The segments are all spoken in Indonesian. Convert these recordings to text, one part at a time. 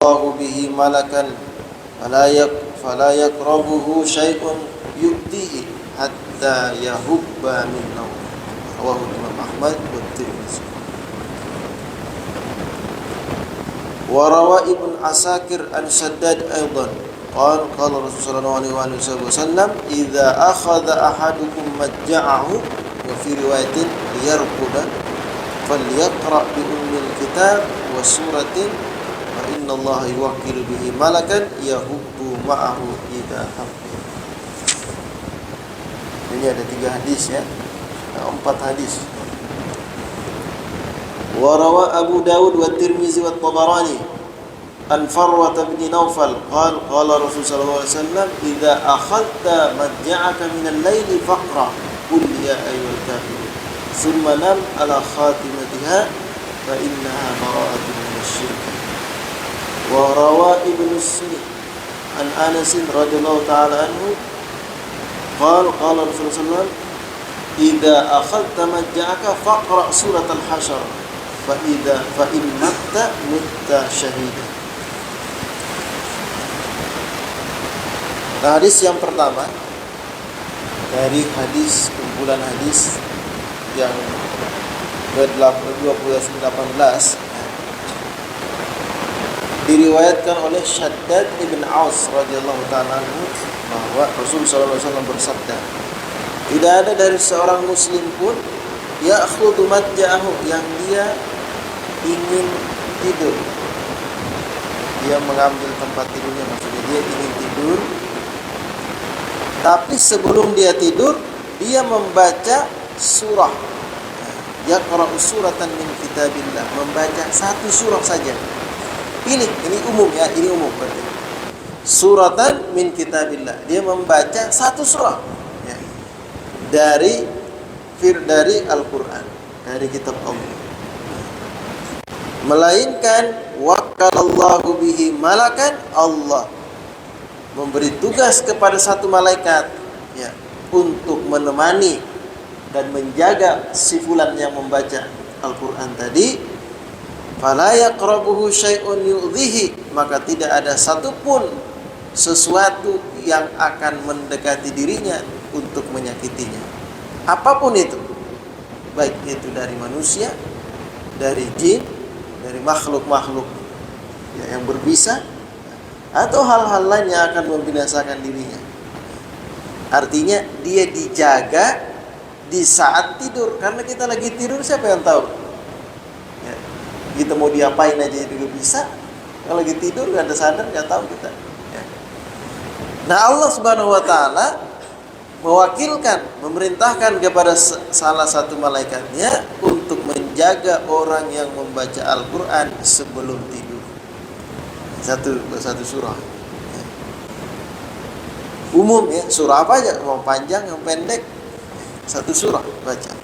Allahu bihi malakan fala yaqrabuhu syai'un yu'tihi hatta yahubba min nawm. Rawahu Imam Ahmad wa Tirmidzi. Wa rawa Ibn Asakir an Shaddad aidan qala qala Rasulullah sallallahu alaihi wasallam idza akhadha ahadukum majja'ahu wa fi riwayatin liyarquda falyaqra bi ummil kitab wa suratin wa inna Allah yuwakkilu bihi malakan yahubbu ma'ahu idza habba. Ini ada 3 hadis ya. 4 hadis. Wa rawa Abu Dawud wa Tirmizi wa Tabarani an Farwah bin Naufal qala Rasul sallallahu alaihi wasallam idza akhadta madja'aka min al-laili faqra qul ya ayyuhal kafirun thumma nam ala khatimatiha fa innaha bara'atun minasyirk. Wa rawa Ibnu Sunni an Anas radhiyallahu ta'ala anhu qala Rasul sallallahu alaihi wasallam idza akhadta madja'aka faqra surat al-hasyr fa in mutta syahida. Nah, hadis yang pertama dari kumpulan hadis yang ke-2018 diriwayatkan oleh Shaddad ibn Aus radhiyallahu ta'ala anhu bahwa Rasul sallallahu alaihi wasallam bersabda, tidak ada dari seorang muslim pun ya'khudhu madja'ahu yang dia ingin tidur, dia mengambil tempat tidurnya, maksudnya dia ingin tidur, tapi sebelum dia tidur dia membaca surah, yaqra'u suratan min kitabillah, membaca 1 surah saja. Ini umum ya, ini umum berarti. Suratan min kitabillah, dia membaca 1 surah ya, dari Al-Qur'an, dari kitab Allah. Melainkan wakalallahu bihi malakan, Allah memberi tugas kepada 1 malaikat ya, untuk menemani dan menjaga si fulan yang membaca Al-Qur'an tadi. Fala yaqrabuhu syai'un yu'dhihi, maka tidak ada satupun sesuatu yang akan mendekati dirinya untuk menyakitinya, apapun itu, baik itu dari manusia, dari jin, dari makhluk-makhluk ya, yang berbisa, atau hal-hal lain yang akan membinasakan dirinya. Artinya dia dijaga di saat tidur, karena kita lagi tidur siapa yang tahu ya, kita mau diapain aja juga bisa. Kalau lagi tidur gak ada sadar, gak tahu kita ya. Nah, Allah subhanahu wa ta'ala mewakilkan, memerintahkan kepada salah satu malaikatnya untuk menjaga orang yang membaca Al-Quran sebelum tidur. Satu surah ya. Umum ya, surah apa aja, mau panjang, mau pendek, 1 surah baca.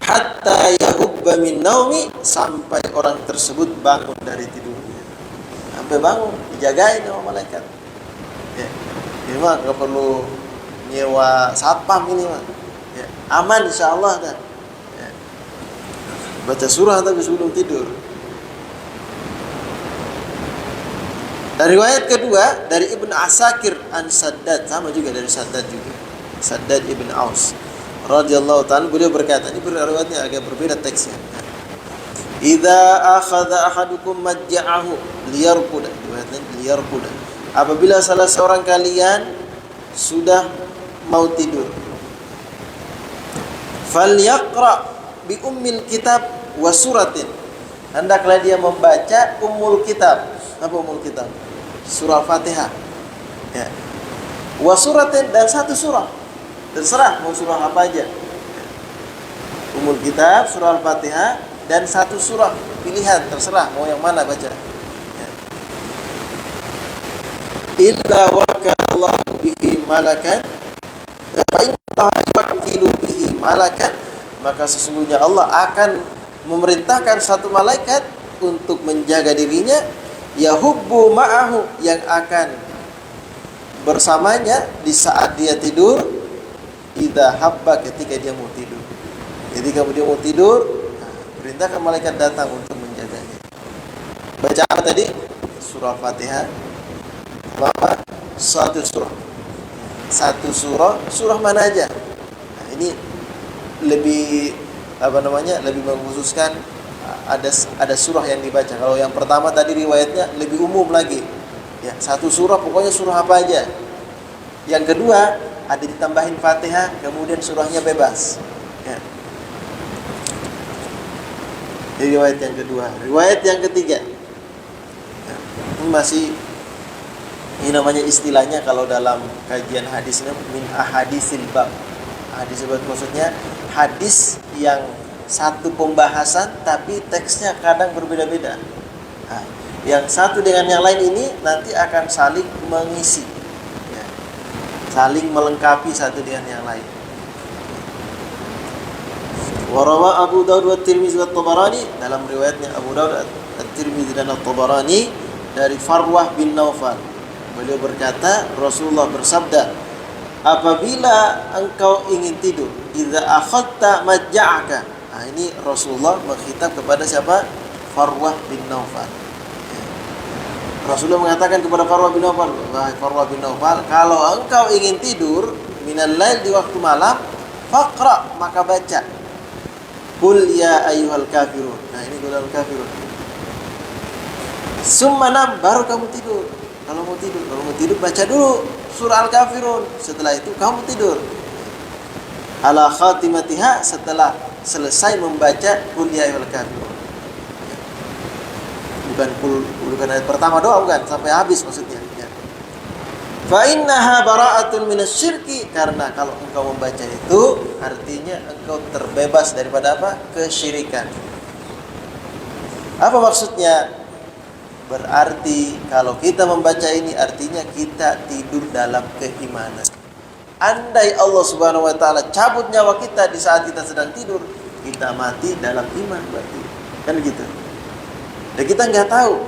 Hatta yahubba min naumi, sampai orang tersebut bangun dari tidurnya. Sampai bangun, dijagain sama malaikat ya. Ini mah gak perlu nyewa satpam ini mah ya. Aman insyaallah dah ya. Baca surah tapi sebelum tidur. Dari riwayat kedua dari Ibn Asakir an Shaddad, sama juga dari Shaddad juga, Shaddad ibn Aus radhiyallahu ta'ala, beliau berkata, ini riwayatnya agak berbeda teksnya. Idza akhadha ahadukum majja'ahu liyarquda, riwayatnya liyarquda, apabila salah seorang kalian sudah mau tidur, falyaqra bi ummil kitab wa suratin, hendaklah dia membaca ummul kitab. Apa ummul kitab? Surah Fatihah ya. Wa suratin, dan 1 surah, terserah mau surah apa aja ya. Ummul kitab, surah Al-Fatihah, dan 1 surah pilihan, terserah mau yang mana baca ya. Illa wakalallahu bihi malakan fa inna yuwakkilu bihi malakan, maka sesungguhnya Allah akan memerintahkan 1 malaikat untuk menjaga dirinya, yahubbu ma'ahu, yang akan bersamanya di saat dia tidur, idza habba, ketika dia mau tidur. Jadi kalau dia mau tidur, perintahkan malaikat datang untuk menjaganya. Baca apa tadi? Surah Al-Fatihah. Apa? Satu surah. Satu surah mana aja? Nah, ini lebih lebih mengkhususkan ada surah yang dibaca. Kalau yang pertama tadi riwayatnya lebih umum lagi. Ya, satu surah pokoknya surah apa aja. Yang kedua ada ditambahin Fatihah, kemudian surahnya bebas. Ya. Ini riwayat yang kedua. Riwayat yang ketiga. Ya, ini namanya istilahnya kalau dalam kajian hadisnya min ahadisil bab. Hadis bab maksudnya hadis yang satu pembahasan tapi teksnya kadang berbeda-beda. Nah, yang satu dengan yang lain ini nanti akan saling mengisi, ya, saling melengkapi satu dengan yang lain. Warawa Abu Daud wa Tirmizi wa Tabarani, dalam riwayatnya Abu Daud, At-Tirmizi dan At-Tabarani dari Farwah bin Naufal. Beliau berkata, Rasulullah bersabda, apabila engkau ingin tidur, idza akhadta majja'aka. Nah, ini Rasulullah menghitap kepada siapa? Farwah bin Naufal. Rasulullah mengatakan kepada Farwah bin Naufal, wahai Farwah bin Naufal, kalau engkau ingin tidur minal lail, di waktu malam, faqra, maka baca qul ya ayyuhal kafirun. Nah, ini qul ya ayyuhal kafirun. Summa nam, baru kamu tidur. Kalau mau tidur baca dulu surah Al-Kafirun. Setelah itu kamu tidur. Ala khatimatiha, setelah selesai membaca qul ya ayyuhal kafirun. Bukan ayat pertama doang, bukan, sampai habis maksudnya. Ya. Fa innaha bara'atun minasyirki, karena kalau engkau membaca itu artinya engkau terbebas daripada apa? Kesyirikan. Apa maksudnya? Berarti kalau kita membaca ini artinya kita tidur dalam keimanan. Andai Allah Subhanahu wa taala cabut nyawa kita di saat kita sedang tidur, kita mati dalam iman berarti. Kan gitu. Dan kita nggak tahu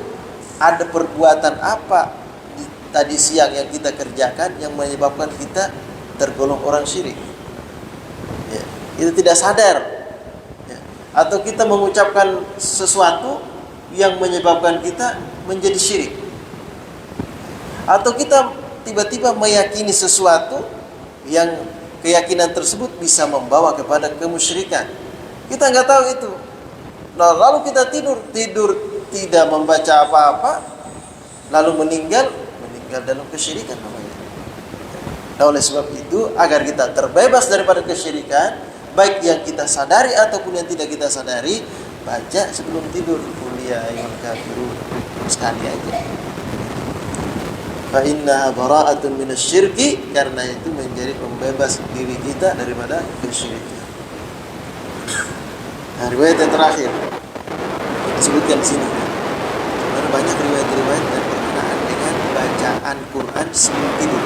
ada perbuatan apa tadi siang yang kita kerjakan yang menyebabkan kita tergolong orang syirik. Ya, kita tidak sadar. Ya. Atau kita mengucapkan sesuatu yang menyebabkan kita menjadi syirik. Atau kita tiba-tiba meyakini sesuatu yang keyakinan tersebut bisa membawa kepada kemusyrikan. Kita nggak tahu itu. Nah, lalu kita tidur tidak membaca apa-apa, lalu meninggal dalam kesyirikan namanya. Nah, oleh sebab itu, agar kita terbebas daripada kesyirikan, baik yang kita sadari ataupun yang tidak kita sadari, baca sebelum tidur qul ya ayyuhal kafirun sekali aja. Fa inna bara'atun minasyirki, karena itu menjadi pembebas diri kita daripada kesyirikan. Nah, riwayat yang terakhir disebutkan di sini. Karena banyak riwayat-riwayat yang berkenaan dengan bacaan Quran sebelum tidur.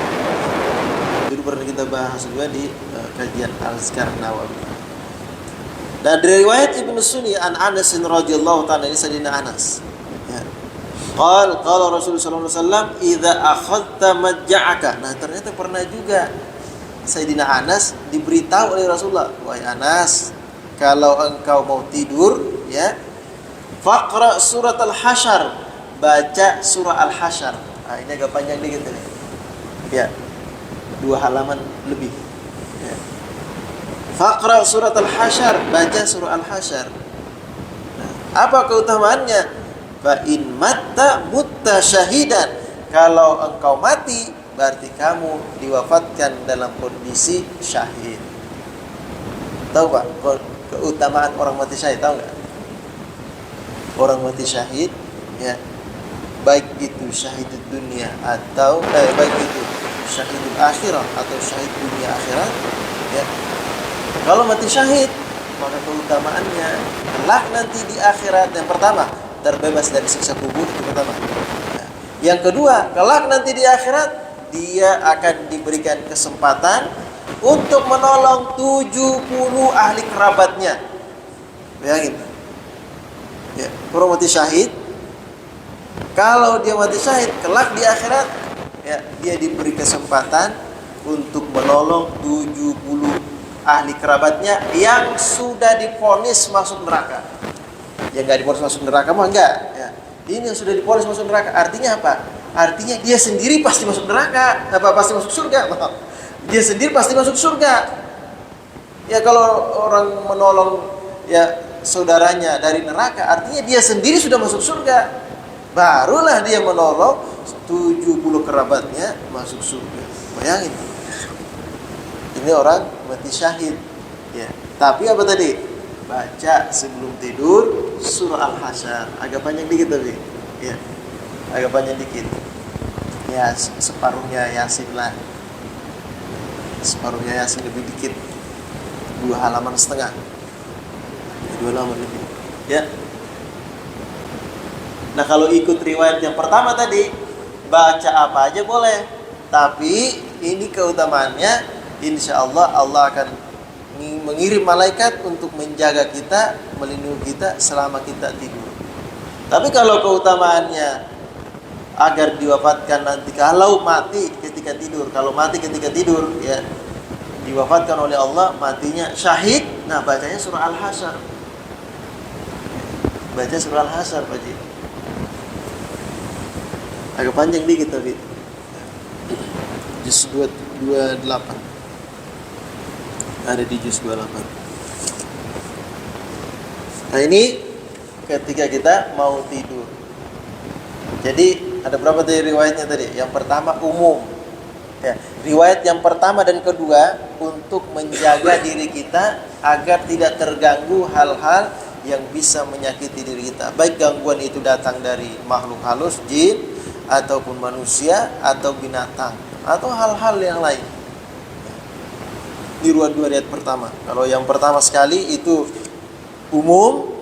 Dulu pernah kita bahas juga di kajian Al-Azkar Nawawi. Dan dari riwayat Ibnu Sunni an Anas radhiyallahu ta'ala, ini Sayyidina Anas. Ya. Qala Rasulullah sallallahu alaihi wasallam, "Idza akhadta majja'aka." Nah, ternyata pernah juga Sayyidina Anas diberitahu oleh Rasulullah, "Wahai Anas, kalau engkau mau tidur, ya, faqra surat Al-Hasyr." Baca surah Al-Hasyr. Nah, ini agak panjang dikit ini. Ya. 2 halaman lebih. Ya. Faqra surat Al-Hasyr, baca surah Al-Hasyr. Nah, apa keutamaannya? Fa in matta mutta syahidan. Kalau engkau mati, berarti kamu diwafatkan dalam kondisi syahid. Tahu Pak, keutamaan orang mati syahid, tahu enggak? Orang mati syahid, ya, baik itu syahid dunia atau baik itu syahidul akhirah atau syahid dunia akhirat, ya. Kalau mati syahid, maka keutamaannya kelak nanti di akhirat, yang pertama terbebas dari siksa kubur, itu pertama. Nah, yang kedua, kelak nanti di akhirat dia akan diberikan kesempatan untuk menolong 70 ahli kerabatnya. Bayangin. Ya, orang mati syahid, kalau dia mati syahid, kelak di akhirat, ya, dia diberi kesempatan untuk menolong 70 ahli kerabatnya yang sudah divonis masuk neraka. Yang nggak divonis masuk neraka mah enggak, ya. Ini yang sudah diponis masuk neraka. Artinya apa? Artinya dia sendiri pasti masuk neraka. Pasti masuk surga. Dia sendiri pasti masuk surga. Ya kalau orang menolong ya saudaranya dari neraka, artinya dia sendiri sudah masuk surga. Barulah dia menolong 70 kerabatnya masuk surga. Bayangin. Ini orang mati syahid. Ya. Tapi apa tadi? Baca sebelum tidur surah Al-Hasyr. Agak panjang dikit tapi. Ya. Agak panjang dikit. Ya, separuhnya Yasin lah. Separuhnya Yasin lebih dikit. 2 halaman setengah. 2 halaman lebih. Ya. Nah, kalau ikut riwayat yang pertama tadi, baca apa aja boleh. Tapi ini keutamaannya, insya Allah Allah akan mengirim malaikat untuk menjaga kita, melindungi kita selama kita tidur. Tapi kalau keutamaannya agar diwafatkan nanti kalau mati ketika tidur, kalau mati ketika tidur ya diwafatkan oleh Allah, matinya syahid, nah bacanya surah Al-Hasyr. Baca surah Al-Hasyr, Pak Ji. Agak panjang dikit tapi. Juz 28. Ada di juz 28. Nah ini ketika kita mau tidur. Jadi ada berapa dari riwayatnya tadi? Yang pertama umum. Ya, riwayat yang pertama dan kedua untuk menjaga diri kita agar tidak terganggu hal-hal yang bisa menyakiti diri kita. Baik gangguan itu datang dari makhluk halus, jin, ataupun manusia, atau binatang, atau hal-hal yang lain. Di dua riwayat pertama. Kalau yang pertama sekali itu umum,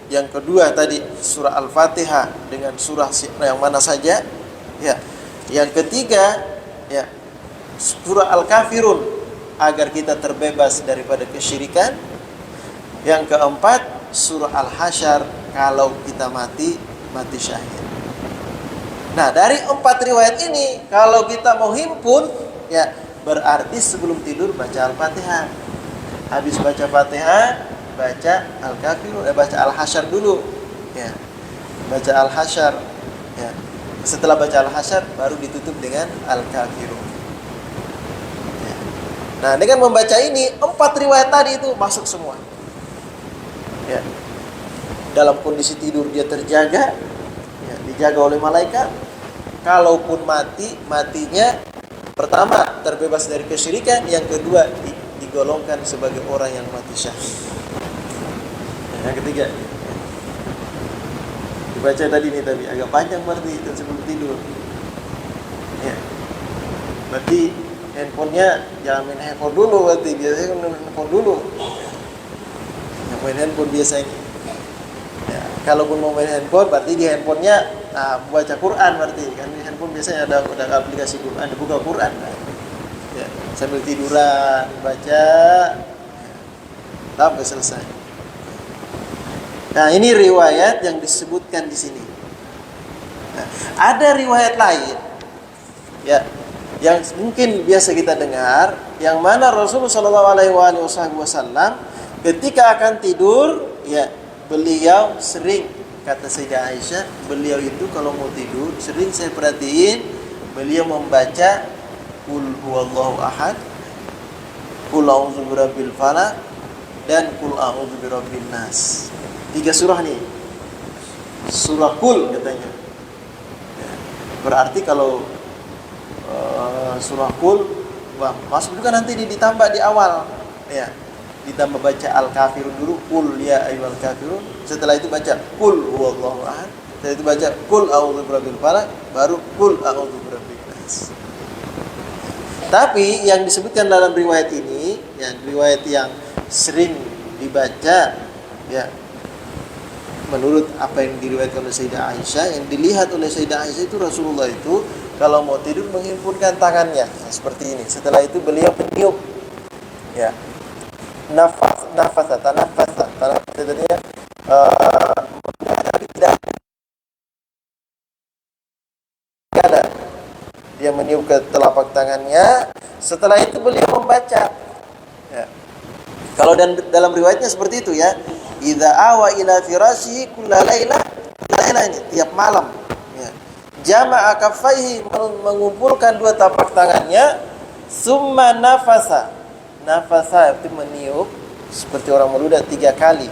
yang kedua tadi surah Al-Fatihah dengan surah yang mana saja, ya. Yang ketiga, ya, surah Al-Kafirun agar kita terbebas daripada kesyirikan. Yang keempat, surah Al-Hasyr kalau kita mati syahid. Nah, dari 4 riwayat ini kalau kita mau himpun, ya berarti sebelum tidur baca Al-Fatihah. Habis baca Fatihah, baca Al-Kafirun, baca Al-Hasyr dulu. Ya. Baca Al-Hasyr. Ya. Setelah baca Al-Hasyr baru ditutup dengan Al-Kafirun. Ya. Nah, dengan membaca ini 4 riwayat tadi itu masuk semua. Ya. Dalam kondisi tidur dia terjaga, ya, dijaga oleh malaikat. Kalaupun matinya pertama terbebas dari kesyirikan, yang kedua digolongkan sebagai orang yang mati syahid. Yang ketiga dibaca tadi nih, tapi agak panjang berarti itu sebelum tidur. Ya. Berarti handphonenya jangan main handphone dulu, berarti biasanya main handphone dulu. Yang main handphone biasanya. Ya, kalaupun mau main handphone berarti di handphonenya baca Quran, berarti kan di handphone biasanya ada aplikasi Quran, buka Quran. Ya, sambil tiduran baca sampai selesai. Nah, ini riwayat yang disebutkan di sini. Nah, ada riwayat lain ya yang mungkin biasa kita dengar, yang mana Rasulullah SAW ketika akan tidur, ya beliau sering, kata Sayyidah Aisyah, beliau itu kalau mau tidur sering saya perhatiin beliau membaca Qul huwallahu ahad, Qul a'udzu birabbil falaq, dan Qul a'udzu birabbin nas. 3 surah nih. Surah Qul katanya. Ya. Berarti kalau surah Qul masuk juga nanti ditambah di awal. Ya. Ditambah baca Al-Kafirun dulu, Qul ya ayyuhal kafirun. Setelah itu baca Qul huwallahu ahad. Setelah itu baca Qul a'udzu birabbil falaq, baru Qul a'udzu birabbin nas. Tapi yang disebutkan dalam riwayat ini, ya riwayat yang sering dibaca, ya menurut apa yang diriwayatkan oleh Sayyidah Aisyah, yang dilihat oleh Sayyidah Aisyah itu Rasulullah itu kalau mau tidur menghimpunkan tangannya, nah, seperti ini. Setelah itu beliau meniup, ya nafas tadinya tapi tidak ada. Dia meniup ke telapak tangannya. Setelah itu beliau membaca. Ya. Kalau dalam riwayatnya seperti itu ya. Idza awa ila firasyihi kulla lailah la mulailah ini tiap malam. Ya. Jama'a kaffaihi, mengumpulkan dua tapak tangannya, summa nafasa. Nafasa itu meniup seperti orang meludah 3 kali.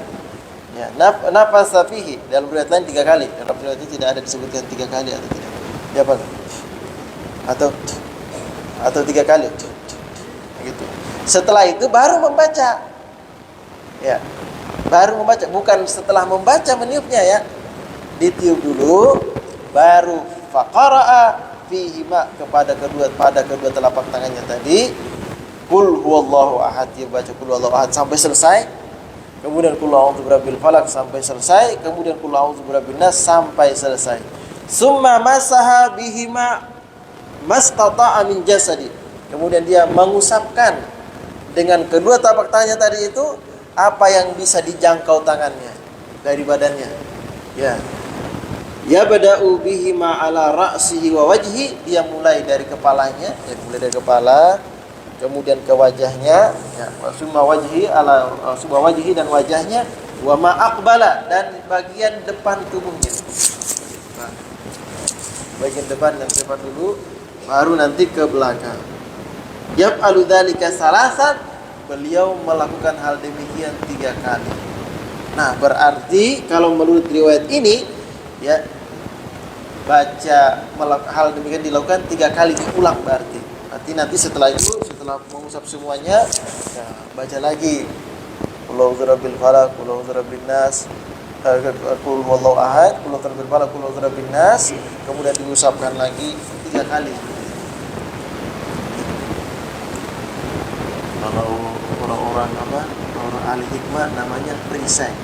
Ya, nafasa fihi, dalam riwayat lain 3 kali. Dalam riwayat itu tidak ada disebutkan 3 kali atau tidak. Ya apa? Atau 3 kali. Gitu. Setelah itu baru membaca. Ya. Baru membaca, bukan setelah membaca meniupnya ya. Ditiup dulu baru faqara'a fihima, pada kedua telapak tangannya tadi, qul huwallahu ahad, dia baca qul huwallahu ahad sampai selesai. Kemudian qul a'udzu birabbil falaq sampai selesai, kemudian qul a'udzu birabbin nas sampai selesai. Summa masaha bihima mastata'a min jasadi. Kemudian dia mengusapkan dengan kedua tapak tangannya tadi itu apa yang bisa dijangkau tangannya dari badannya. Ya. Ya bada'u bihima ala ra'sihi wa wajhi, dia mulai dari kepalanya, mulai dari kepala, kemudian ke wajahnya, ya, summa wajhi ala summa wajhi dan wajahnya, wa ma aqbala, dan bagian depan tubuhnya. Nah, bagian depan dan depan dulu, baru nanti ke belakang. Yaf'alu dzalika salasan, beliau melakukan hal demikian 3 kali. Nah, berarti kalau menurut riwayat ini ya, hal demikian dilakukan 3 kali diulang berarti. Nanti setelah itu, setelah mengusap semuanya, ya, baca lagi qul a'udzu birabbil falaq, qul a'udzu birabbin nas, qul huwallahu ahad, qul a'udzu birabbil falaq, qul a'udzu birabbin nas, kemudian diusapkan lagi 3 kali. Kalau orang ahli hikmah namanya perisai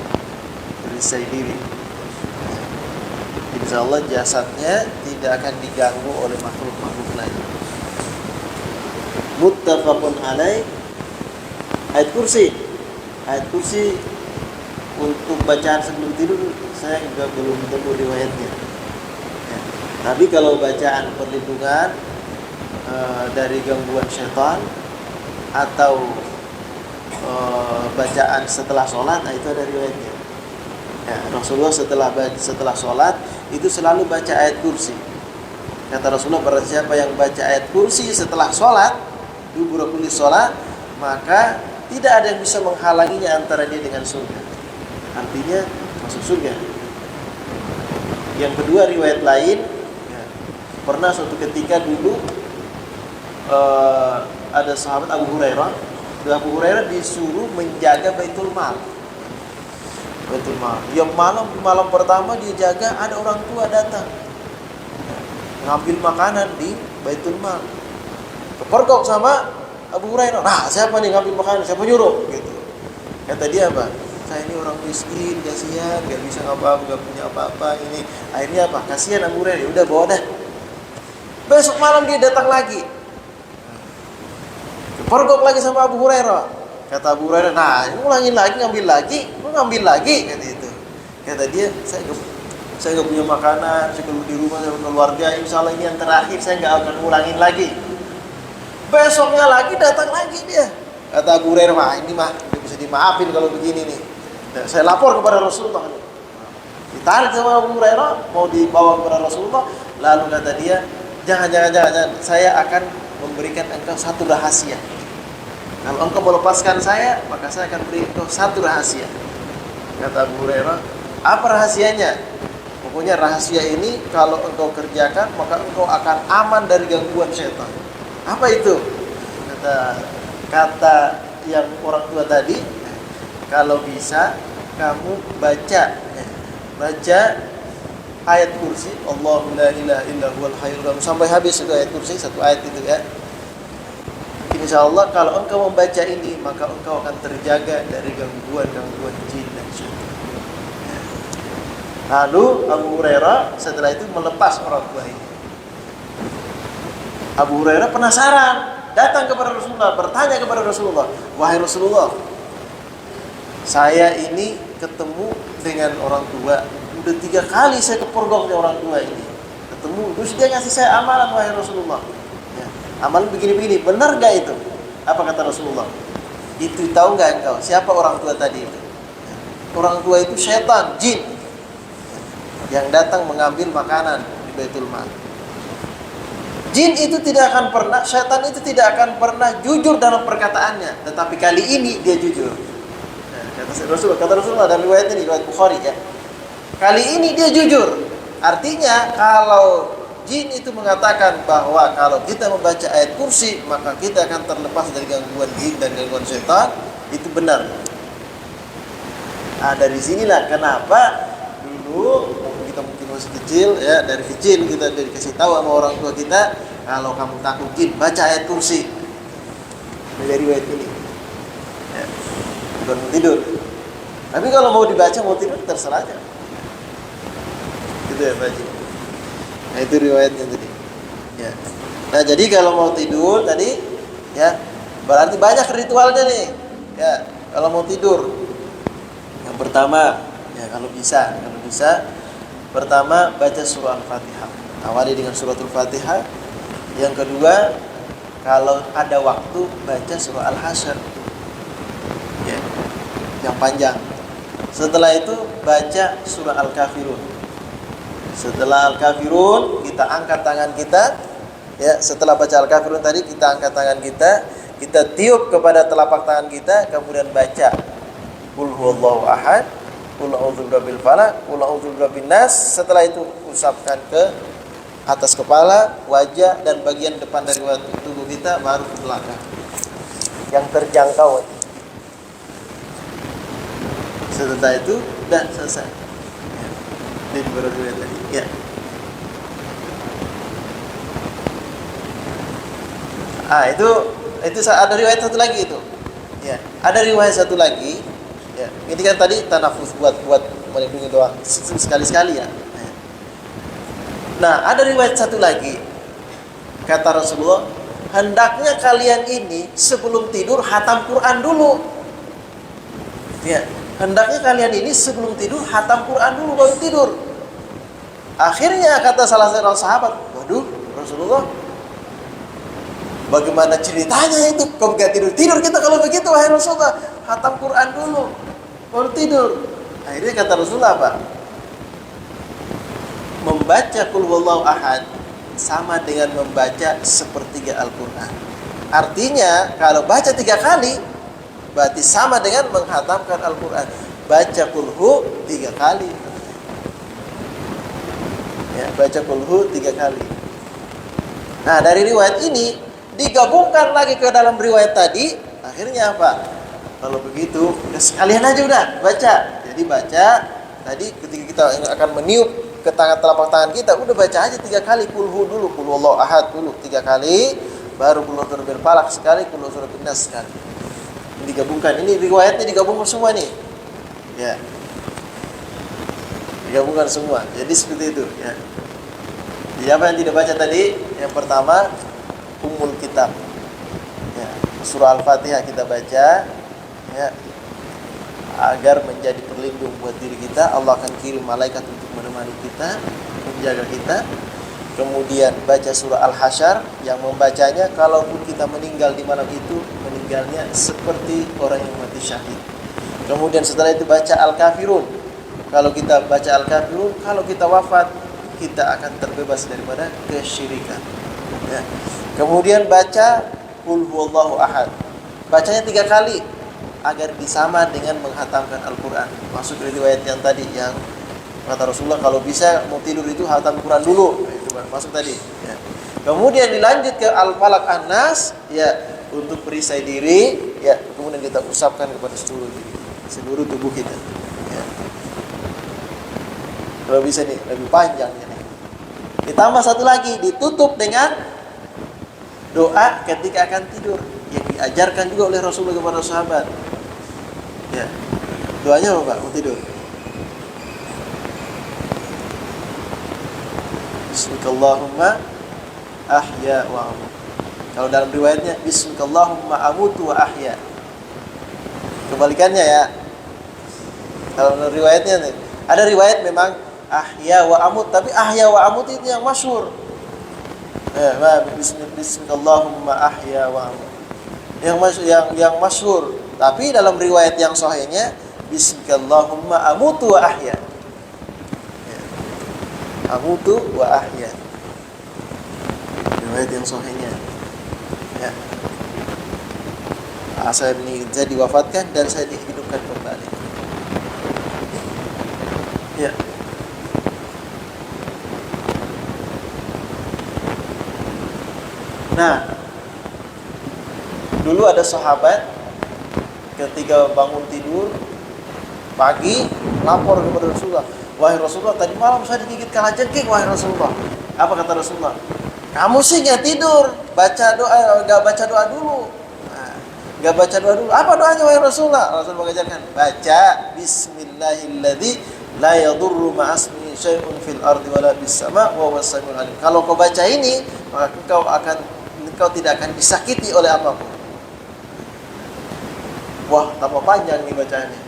diri. Insya Allah jasadnya tidak akan diganggu oleh makhluk-makhluk lain. Muttafaqun alaih. Ayat kursi untuk bacaan sebelum tidur saya juga belum temu riwayatnya. Ya. Tapi kalau bacaan perlindungan dari gangguan syaitan atau bacaan setelah sholat, itu ada riwayatnya. Ya, Rasulullah setelah sholat itu selalu baca ayat kursi. Kata Rasulullah, barang siapa yang baca ayat kursi setelah sholat, dubura kulli sholat, maka tidak ada yang bisa menghalanginya antara dia dengan surga. Artinya masuk surga. Yang kedua, riwayat lain, ya, pernah suatu ketika dulu ada sahabat Abu Hurairah disuruh menjaga Baitul Mal. Yang malam pertama dia jaga, ada orang tua datang ngambil makanan di Baitul Mal. Kepergok sama Abu Hurairah. Nah, siapa nih ngambil makanan? Siapa nyuruh? Gitu. Kata dia apa? Saya ini orang miskin, kasihan, gak bisa ngapa-ngapa, gak punya apa-apa. Ini akhirnya apa? Kasihan Abu Hurairah. Udah bawa dah. Besok malam dia datang lagi. Kepergok lagi sama Abu Hurairah. Kata Abu Hurairah, nah ini ulangin lagi, ngambil lagi, kata itu. Kata dia, saya gak punya makanan, saya di rumah sama keluarga, insya Allah ini yang terakhir, saya gak akan ulangin lagi. Besoknya lagi datang lagi dia. Kata Abu Hurairah, ini mah bisa dimaafin kalau begini nih. Nah, saya lapor kepada Rasulullah. Ditarik sama Abu Hurairah, mau dibawa kepada Rasulullah. Lalu kata dia, jangan, saya akan memberikan engkau satu rahasia. Kalau engkau melepaskan saya, maka saya akan beri engkau satu rahasia. Kata Abu Hurairah, apa rahasianya? Pokoknya rahasia ini kalau engkau kerjakan, maka engkau akan aman dari gangguan setan. Apa itu? Kata yang orang tua tadi, kalau bisa kamu baca ayat kursi, Allahu la ilaha illa huwal hayyul qayyum, sampai habis itu ayat kursi, satu ayat itu ya. Insya Allah kalau engkau membaca ini, maka engkau akan terjaga dari gangguan jin dan syaitan. Lalu Abu Hurairah setelah itu melepas orang tua ini. Abu Hurairah penasaran, datang kepada Rasulullah, bertanya kepada Rasulullah, wahai Rasulullah, saya ini ketemu dengan orang tua, udah 3 kali saya kepergok dengan orang tua ini. Ketemu, terus dia ngasih saya amalan, wahai Rasulullah. Amalan begini-begini, benar gak itu? Apa kata Rasulullah? Itu tahu gak engkau siapa orang tua tadi itu? Orang tua itu setan, jin. yang datang mengambil makanan di Baitul Mal. Jin itu tidak akan pernah, syaitan itu tidak akan pernah jujur dalam perkataannya, tetapi kali ini dia jujur. Nah, kata Rasulullah dalam riwayat ini, riwayat Bukhari ya. Kali ini dia jujur. Artinya kalau jin itu mengatakan bahwa kalau kita membaca ayat kursi maka kita akan terlepas dari gangguan jin dan gangguan syaitan, itu benar. Nah, dari sinilah kenapa dulu kita mungkin masih kecil ya, dari kecil kita dikasih tahu sama orang tua kita, kalau kamu takut jin baca ayat kursi. Dari riwayat ini ya, bukan tidur. Tapi kalau mau dibaca mau tidur terserah aja. Gitu ya Pak Haji. Nah itu riwayatnya tadi ya. Nah jadi kalau mau tidur tadi ya, berarti banyak ritualnya nih ya kalau mau tidur. Yang pertama ya, kalau bisa pertama baca surah Al-Fatihah, awali dengan suratul Fatihah. Yang kedua, kalau ada waktu baca surah Al-Hasyr ya, yang panjang. Setelah itu baca surah Al-Kafirun. Setelah Al-Kafirun kita angkat tangan kita ya, setelah baca Al-Kafirun tadi kita angkat tangan kita tiup kepada telapak tangan kita, kemudian baca Qul huwallahu ahad, Qul a'udzu birabbil falaq, Qul a'udzu birabbin nas. Setelah itu usapkan ke atas kepala, wajah dan bagian depan dari tubuh kita, baru ke belakang yang terjangkau. Setelah itu dan selesai. Ini baru riwayat tadi. Ya. Itu ada riwayat satu lagi itu. Ya, ada riwayat satu lagi. Ya, ini kan tadi tanafus buat melindungi doang sekali-sekali ya. Nah, ada riwayat satu lagi. Kata Rasulullah, hendaknya kalian ini sebelum tidur hatam Quran dulu. Ya, hendaknya kalian ini sebelum tidur hatam Quran dulu baru tidur. Akhirnya kata salah seorang sahabat, waduh Rasulullah, bagaimana ceritanya itu? Kok gak tidur kita kalau begitu wahai Rasulullah? Hatam Quran dulu baru tidur. Akhirnya kata Rasulullah apa? Membaca Qul huwallahu ahad sama dengan membaca sepertiga Al-Quran. Artinya kalau baca 3 kali berarti sama dengan menghatamkan Al-Quran. Baca Qul hu 3 kali ya, baca Qul hu 3 kali. Nah dari riwayat ini digabungkan lagi ke dalam riwayat tadi. Akhirnya apa? Kalau begitu sekalian aja udah baca. Jadi baca tadi ketika kita akan meniup ke telapak tangan kita, udah baca aja 3 kali Qul hu dulu, Qul huwallahu ahad dulu 3 kali, baru Qul a'udzu birabbil falaq sekali, Qul a'udzu birabbin nas sekali. Ini digabungkan, ini riwayatnya digabungkan semua nih. Ya. Digabungkan semua. Jadi seperti itu ya. Siapa yang tidak baca tadi? Yang pertama Ummul Kitab. Ya, surah Al-Fatihah kita baca ya, agar menjadi perlindung buat diri kita. Allah akan kirim malaikat untuk menemani kita, menjaga kita. Kemudian baca surah Al-Hasyr, yang membacanya kalaupun kita meninggal di malam itu, meninggalnya seperti orang yang mati syahid. Kemudian setelah itu baca Al-Kafirun. Kalau kita baca Al-Kafirun, kalau kita wafat, kita akan terbebas daripada kesyirikan ya. Kemudian baca Qul huwallahu ahad, bacanya 3 kali agar disama dengan menghatamkan Al-Quran. Masuk dari riwayat yang tadi yang kata Rasulullah kalau bisa mau tidur itu hatam Quran dulu. Itu masuk tadi ya. Kemudian dilanjut ke Al-Falaq An-Nas ya, untuk perisai diri ya, kemudian kita usapkan kepada seluruh tubuh kita ya. Kalau bisa nih lebih panjang ini. Ditambah satu lagi, ditutup dengan doa ketika akan tidur yang diajarkan juga oleh Rasulullah kepada sahabat. Ya. Doanya apa Pak? Mau tidur. Bismillahumma ahya wa amut. Kalau dalam riwayatnya Bismillahumma amutu wa ahya. Kebalikannya ya. Kalau dalam riwayatnya nih, ada riwayat memang ahya wa amut, tapi ahya wa amut itu yang masyhur. Bismillahumma ahya wa amut. Yang masyhur. Tapi dalam riwayat yang sahihnya Bismillahumma amutu wa ahya. Ya. amutu wa ahya. Riwayat yang sahihnya. Ya. Saya diwafatkan dan saya dihidupkan kembali. Ya. Nah, dulu ada sahabat ketika bangun tidur pagi lapor kepada Rasulullah, wahai Rasulullah, tadi malam saya digigit kalajengking, wahai Rasulullah. Apa kata Rasulullah? Kamu sih nggak tidur, nggak baca doa dulu. Nggak baca doa dulu. Apa doanya wahai Rasulullah? Rasul mengajarkan, baca Bismillahilladzi la yadurru ma'asmi syai'un fil ardi wala bis sama' wa huwas samiul alim. Kalau kau baca ini, maka engkau tidak akan disakiti oleh apapun. Wah, tambah panjang nih bacaannya.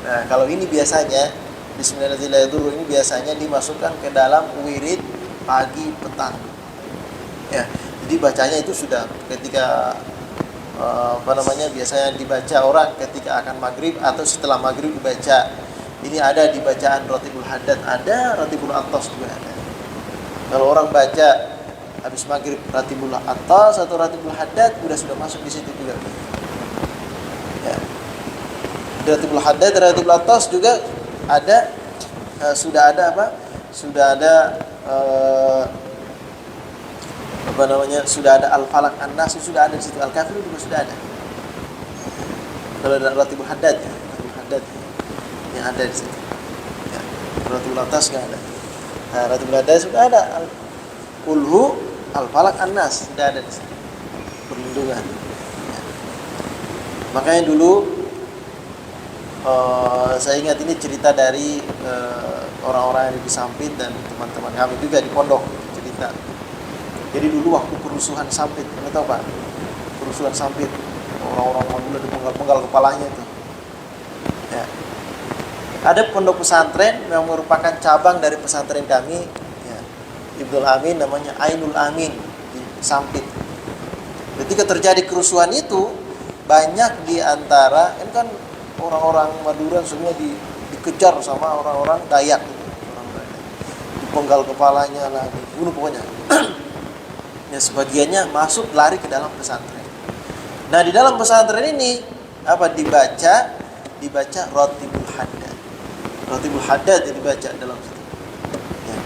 Nah, kalau ini biasanya Bismillahirrahmanirrahim ini biasanya dimasukkan ke dalam wirid pagi petang. Ya, jadi bacanya itu sudah ketika biasanya dibaca orang ketika akan maghrib atau setelah maghrib dibaca. Ini ada di bacaan Ratibul Haddad, ada Ratibul Attas juga ada. Kalau orang baca habis maghrib Ratibul Attas atau Ratibul Haddad sudah masuk di situ juga. Ya. Ratibul Haddad, Ratibul Attas juga ada, sudah ada apa? Sudah ada sudah ada Al-Falaq, An-Nas sudah ada di situ, Al-Kafirun juga sudah ada. Kalau ada Ratibul Haddad, Ratibul Haddad yang ada di situ. Ya. Ratibul Attas enggak ada. Nah, Ratibul Haddad sudah ada. Qulhu, Al-Falaq, An-Nas sudah ada di situ. Perlindungan. Ya. Makanya dulu saya ingat ini cerita dari orang-orang yang di Sampit dan teman-teman kami juga di pondok cerita. Jadi dulu waktu kerusuhan Sampit, Anda tahu Pak? Kerusuhan Sampit, orang-orang Madura dipenggal-penggal kepalanya itu. Ya. Ada pondok pesantren yang merupakan cabang dari pesantren kami, ya, Ibnul Amin, namanya Ainul Amin di Sampit. Ketika terjadi kerusuhan itu, banyak di antara, ini kan orang-orang Madura semua dikejar sama orang-orang Dayak, dipenggal kepalanya lah, dibunuh pokoknya. Ya, sebagiannya masuk lari ke dalam pesantren. Nah, di dalam pesantren ini apa dibaca Ratibul Haddad. Ratibul Haddad yang dibaca dalam situ. Ya.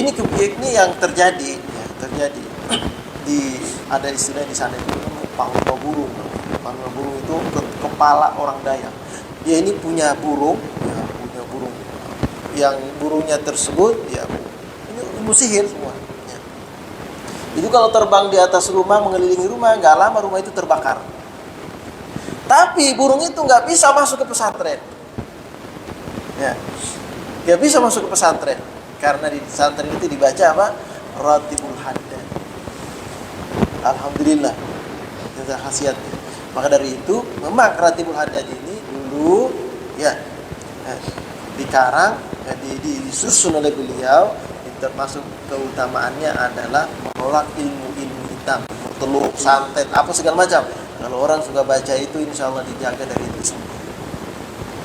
Ini yang terjadi, ya, terjadi ada istilah di sana itu panglima burung. Panglima burung itu kepala orang Dayak. Dia ini punya burung, ya, punya burung. Yang burungnya tersebut, ya, ini ilmu sihir semua. Itu kalau terbang di atas rumah, mengelilingi rumah, nggak lama rumah itu terbakar. Tapi burung itu nggak bisa masuk ke pesantren. Ya, nggak bisa masuk ke pesantren karena di pesantren itu dibaca apa? Ratibul Haddad. Alhamdulillah, itu khasiatnya. Maka dari itu, memang Ratibul Haddad ini dulu, ya, dikarang, ya, disusun oleh beliau. Termasuk keutamaannya adalah menolak ilmu-ilmu hitam, telur, santet, apa segala macam. Kalau orang suka baca itu, insya Allah dijaga dari itu semua.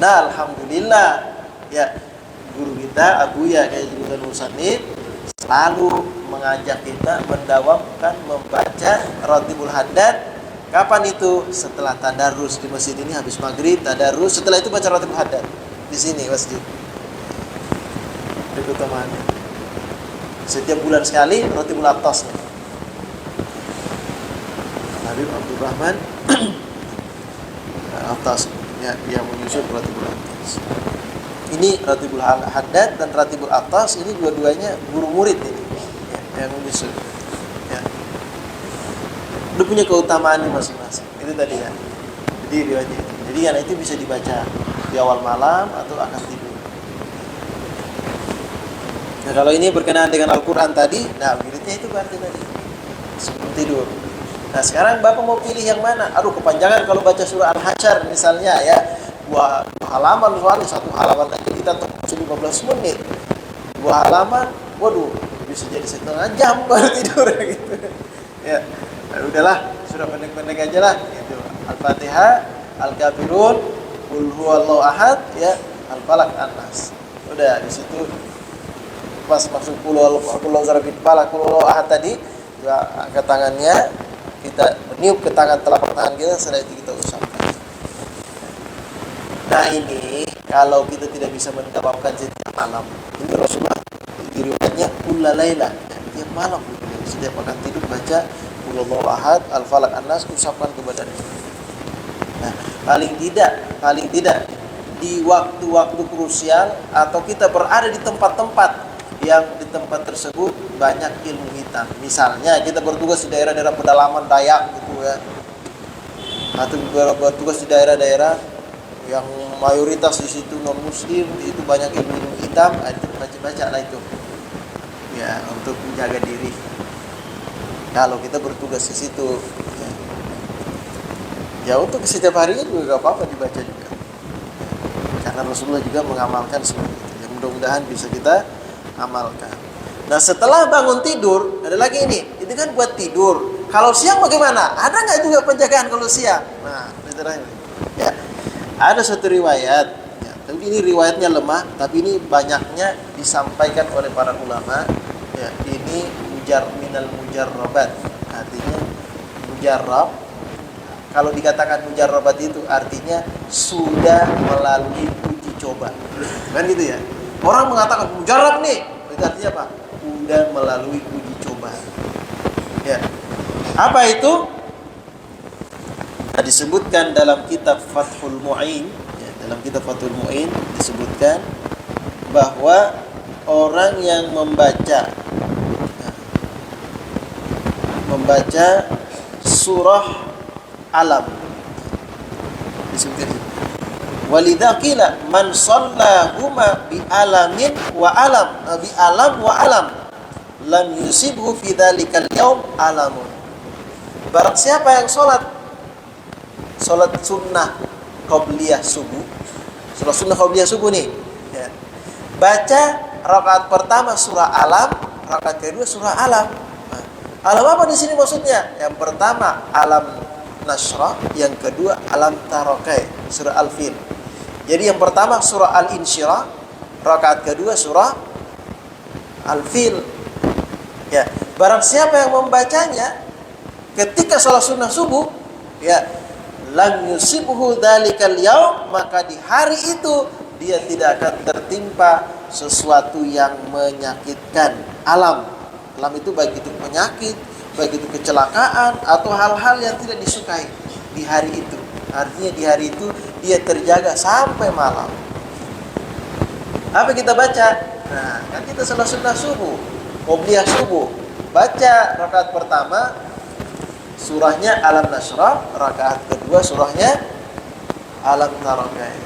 Nah, alhamdulillah, ya, guru kita Abuya kayak juga Nusanib selalu mengajak kita mendawamkan membaca Ratibul Haddad. Kapan itu? Setelah tadarus di masjid ini, habis maghrib tadarus, setelah itu baca Ratibul Haddad di sini masjid. Itu keutamaannya. Setiap bulan sekali Ratibul Attasnya. Habib Abdurrahman Attas, ya, yang menyusun Ratibul Attas. Ini Ratibul Haddad dan Ratibul Attas, ini dua-duanya guru murid ini, ya, yang menyusun. Ya. Dia punya keutamaan masing-masing. Itu tadi ya. Jadi riwayatnya. Jadi yang itu bisa dibaca di awal malam atau akan tidur. Nah, kalau ini berkenaan dengan Al-Quran tadi, nah wiridnya itu berarti tadi sebelum tidur. Nah, sekarang Bapak mau pilih yang mana? Aduh, kepanjangan kalau baca surah Al-Hasyr misalnya, ya, dua halaman, soalnya satu halaman aja kita tembus 15 menit. Dua halaman, waduh, bisa jadi setengah jam baru tidur gitu. Ya, nah, udahlah, surah pendek-pendek aja lah gitu. Al-Fatihah, Al-Kafirun, Qul huwallahu ahad, ya, Al-Falaq, An-Nas. Udah di situ pas masuk pulau zarabit balak pulau ahad tadi, juga angkat tangannya, kita meniup ke tangan telapak tangan kita, setelah itu kita usapkan. Nah ini kalau kita tidak bisa mendapatkan setiap malam, ini Rasulullah di riwayatnya kulla laila, tiap malam setiap akan tidur baca qul huwallahu ahad, al-falaq, an-nas, usapkan ke badannya. Nah, paling tidak di waktu-waktu krusial atau kita berada di tempat-tempat yang di tempat tersebut banyak ilmu hitam. Misalnya kita bertugas di daerah-daerah pedalaman Dayak gitu ya, atau bertugas di daerah-daerah yang mayoritas di situ non muslim, itu banyak ilmu hitam, itu baca lah itu ya untuk menjaga diri kalau kita bertugas di situ ya untuk setiap harinya juga gak apa-apa dibaca juga, karena Rasulullah juga mengamalkan seperti itu. Ya, mudah-mudahan bisa kita amalkan. Nah setelah bangun tidur ada lagi ini, itu kan buat tidur. Kalau siang bagaimana? Ada nggak juga penjagaan kalau siang? Nah itu terakhir ya. Ada suatu riwayat, ya, tapi ini riwayatnya lemah, tapi ini banyaknya disampaikan oleh para ulama. Ya, ini minal mujarrabat, artinya mujarrab. Kalau dikatakan mujarrabat itu artinya sudah melalui uji coba, kan gitu ya. Orang mengatakan mujarrab nih, itu artinya apa? Sudah melalui uji coba. Ya, apa itu? Disebutkan dalam kitab Fathul Mu'in, ya, dalam kitab Fathul Mu'in disebutkan bahwa orang yang membaca surah Alam disebutkan, walidha qila man shallahuma bi alamin wa alam, bi alam wa alam lam yusibhu fi dzalikal yaum alamun. Barang siapa yang salat sunnah qabliyah subuh, salat sunnah qabliyah subuh nih ya, baca rakaat pertama surah Alam, rakaat kedua surah Alam. Nah, alam apa di sini maksudnya? Yang pertama Alam Nasrah, yang kedua Alam Tarokai, surah Al-Fil. Jadi yang pertama surah Al-Insyirah, rakaat kedua surah Al-Fil. Ya, barang siapa yang membacanya ketika sholat sunnah subuh, ya, lam yusibhu dzalikal yaum, maka di hari itu dia tidak akan tertimpa sesuatu yang menyakitkan. Alam itu baik itu penyakit, baik itu kecelakaan atau hal-hal yang tidak disukai di hari itu. Artinya di hari itu dia terjaga sampai malam. Apa kita baca? Nah, kan kita sholat sunnah subuh, qobliyah subuh, baca rakaat pertama surahnya Alam Nasrah, rakaat kedua surahnya Alam Tarokai.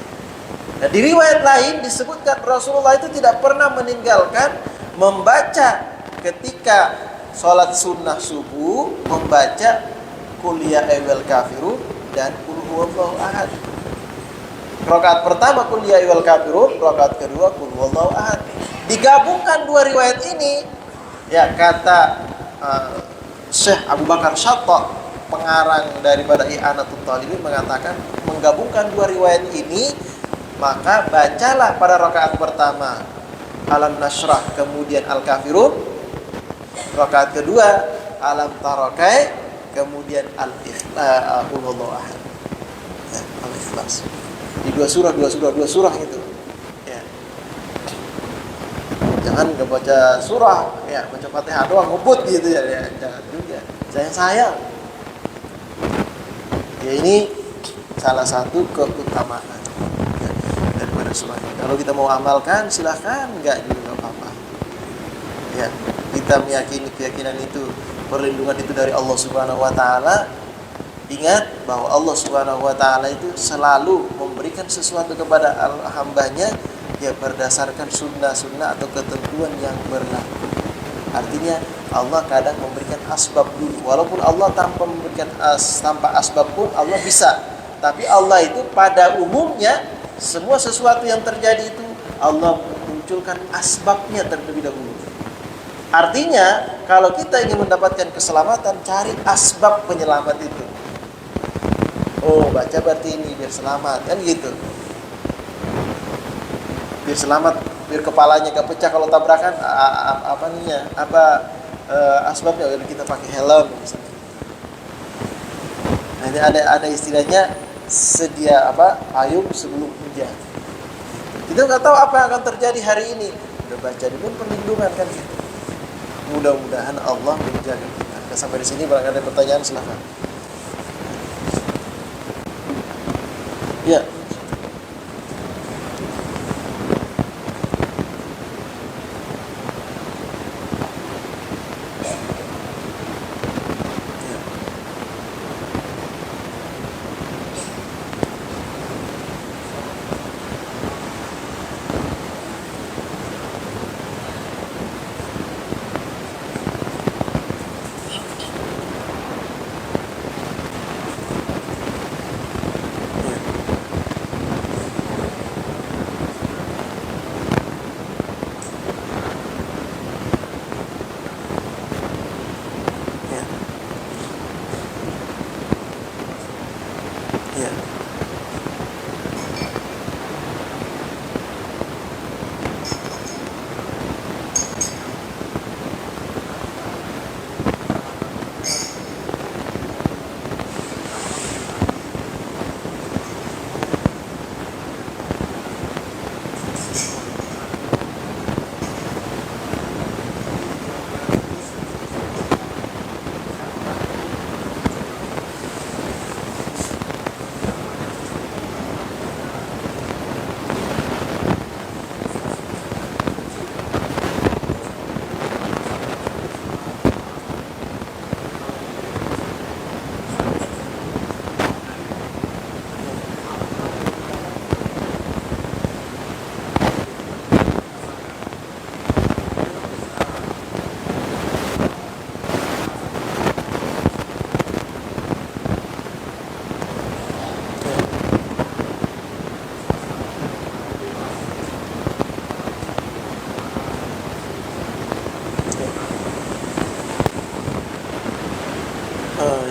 Nah, di riwayat lain disebutkan Rasulullah itu tidak pernah meninggalkan membaca ketika sholat sunnah subuh, membaca Qul ya ayyuhal kafirun dan Qul huwallahu ahad. Rakaat pertama Qul ya ayyuhal kafirun, rakaat kedua Qul huwallahu ahad. Digabungkan dua riwayat ini, ya kata Syekh Abu Bakar Syatta, pengarang daripada I'anatul Talibin, mengatakan menggabungkan dua riwayat ini, maka bacalah pada rakaat pertama Alam Nasrah kemudian Al-Kafirun, rakaat kedua Alam Tarokai kemudian Al-Ikhlas, Qul ahad, ya, Al-Ikhlas. Di dua surah itu. Ya. Jangan nggak baca surah, ya baca Fatihah doang ngebut gitu ya, jangan juga. Sayang. Ya ini salah satu keutamaan ya, daripada surah ini. Kalau kita mau amalkan silahkan, nggak juga apa-apa. Ya, kita meyakini keyakinan itu, perlindungan itu dari Allah Subhanahu wa taala. Ingat bahwa Allah Subhanahu wa taala itu selalu memberikan sesuatu kepada hambanya ya berdasarkan sunnah-sunnah atau ketentuan yang berlaku. Artinya Allah kadang memberikan asbab dulu. Walaupun Allah tanpa memberikan tanpa asbab pun Allah bisa. Tapi Allah itu pada umumnya semua sesuatu yang terjadi itu Allah munculkan asbabnya terlebih dahulu. Artinya kalau kita ingin mendapatkan keselamatan, cari asbab penyelamat itu. Oh, baca berarti ini biar selamat, kan gitu. Biar selamat biar kepalanya gak pecah kalau tabrakan. Asbabnya kita pakai helm misalnya. Nah, ini ada istilahnya sedia payung sebelum hujan. Kita nggak tahu apa yang akan terjadi hari ini. Udah baca dulu perlindungan kan gitu. Mudah-mudahan Allah menjaga kita. Nah, sampai di sini barangkali ada pertanyaan, silakan. Ya. Ya.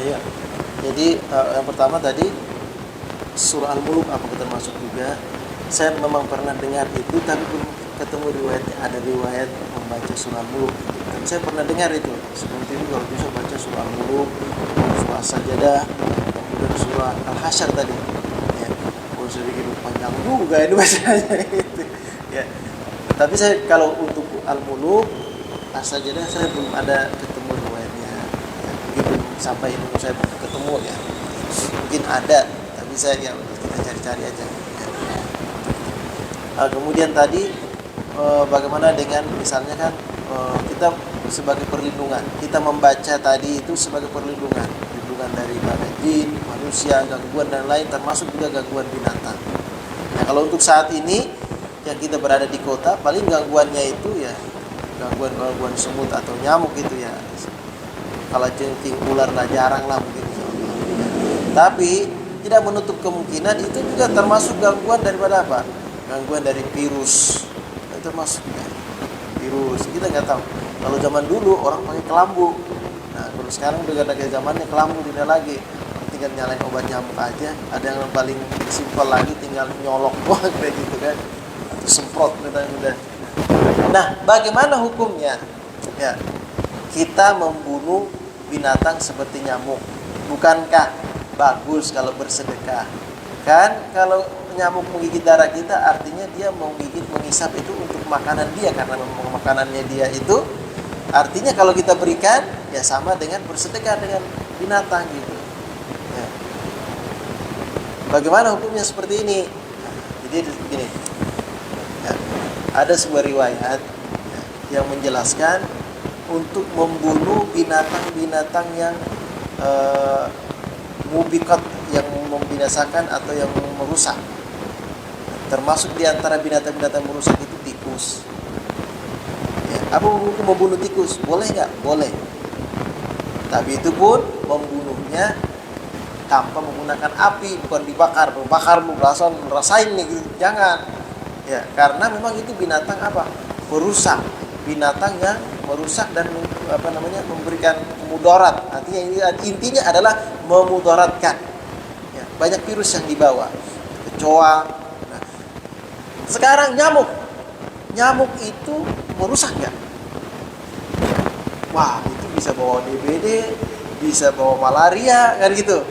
Ya. Jadi yang pertama tadi surah Al-Mulk apakah termasuk juga? Saya memang pernah dengar itu, tapi belum ketemu riwayatnya. Ada riwayat membaca surah Al-Mulk. Dan saya pernah dengar itu. Seperti ini kalau bisa baca surah Al-Mulk, surah Sajadah, kemudian surah Al-Hasyr tadi. Ya. Oh, saya pikir panjang juga ini bacanya itu. Ya. Tapi saya kalau untuk Al-Mulk, As-Sajadah saya belum ada ketemu riwayatnya. Ya, mungkin belum sampai ilmu saya ketemu ya. Mungkin ada, tapi saya kita cari-cari aja. Ya. Kemudian tadi bagaimana dengan misalnya kan kita sebagai perlindungan, kita membaca tadi itu sebagai perlindungan dari jin, manusia, gangguan dan lain, termasuk juga gangguan binatang. Nah, kalau untuk saat ini yang kita berada di kota, paling gangguannya itu ya gangguan semut atau nyamuk gitu ya. Kalau jengking ular lah jarang lah mungkin. Tapi tidak menutup kemungkinan itu juga termasuk gangguan daripada apa? Gangguan dari virus. Itu termasuk ya. Virus. Kita nggak tahu. Kalau zaman dulu orang pakai kelambu. Nah, kalau sekarang udah ada zamannya kelambu tidak lagi. Tinggal nyalain obat nyamuk aja. Ada yang paling simpel lagi tinggal nyolok doang kayak gitu kan. Atau semprot udah. Nah, bagaimana hukumnya? Ya. Kita membunuh binatang seperti nyamuk. Bukankah bagus kalau bersedekah? Kan kalau nyamuk menggigit darah kita, artinya dia mengisap itu untuk makanan dia, karena memang makanannya dia itu. Artinya kalau kita berikan ya sama dengan bersedekah dengan binatang gitu. Ya. Bagaimana hukumnya seperti ini? Nah, jadi begini. Ya. Ada sebuah riwayat ya, yang menjelaskan untuk membunuh binatang-binatang yang mubiqat, yang membinasakan atau yang merusak. Termasuk di antara binatang-binatang merusak itu tikus. Ya, apa hukum membunuh tikus? Boleh nggak? Boleh. Tapi itu pun membunuhnya tanpa menggunakan api, bukan dibakar, rasain nih gitu. Jangan. Ya, karena memang itu binatang apa? Perusak. Binatang yang merusak dan memberikan mudarat. Artinya intinya adalah memudaratkan. Ya, banyak virus yang dibawa. Kecoa. Nah, sekarang nyamuk nyamuk itu merusak nggak? Wah, itu bisa bawa DBD, bisa bawa malaria, kan gitu.